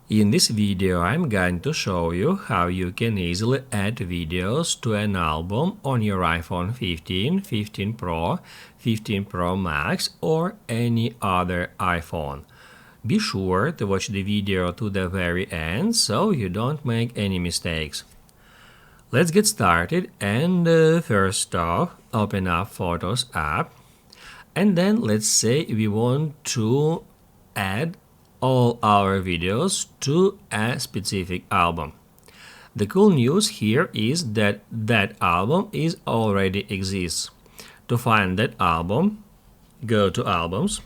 In this video, I'm going to show you how you can easily add videos to an album on your iPhone 15, 15 Pro, 15 Pro Max or any other iPhone. Be sure to watch the video to the very end so you don't make any mistakes. Let's get started and first off, open up Photos app and then let's say we want to add all our videos to a specific album. The cool news here is that that album already exists. To find that album, go to Albums,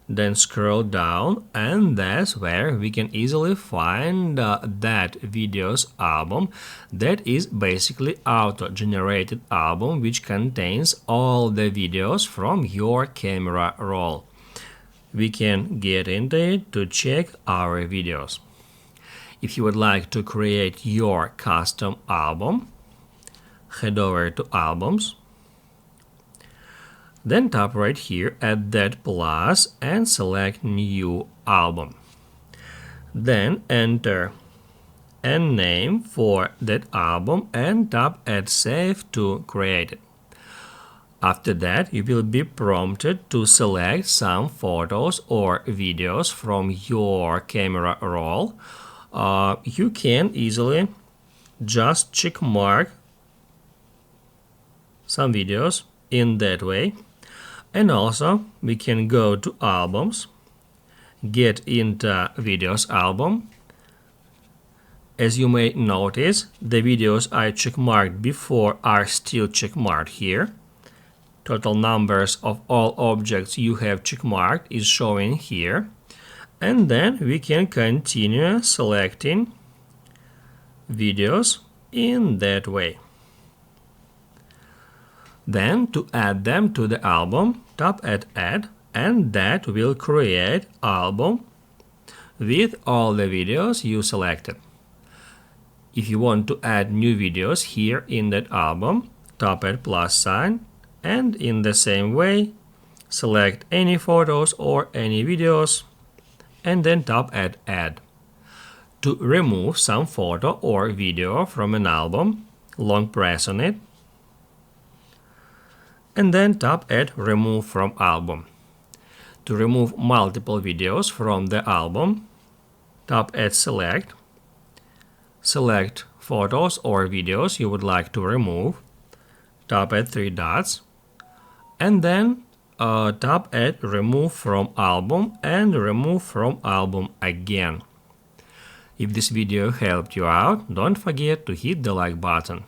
then scroll down, and that's where we can easily find that videos album that is basically auto-generated album which contains all the videos from your camera roll. We can get into it to check our videos. If you would like to create your custom album, head over to Albums, then tap right here at that plus and select New Album. Then enter a name for that album and tap at Save to create it. After that, you will be prompted to select some photos or videos from your camera roll. You can easily just check mark some videos in that way. And also, we can go to Albums, get into Videos album. As you may notice, the videos I checkmarked before are still checkmarked here. Total numbers of all objects you have checkmarked is showing here. And then we can continue selecting videos in that way. Then to add them to the album, tap at Add, and that will create album with all the videos you selected. If you want to add new videos here in that album, tap at plus sign, and in the same way, select any photos or any videos, and then tap at Add. To remove some photo or video from an album, long press on it, and then tap at Remove from Album. To remove multiple videos from the album, tap at Select, select photos or videos you would like to remove, tap at three dots, and then tap at Remove from Album and Remove from Album again. If this video helped you out, don't forget to hit the like button.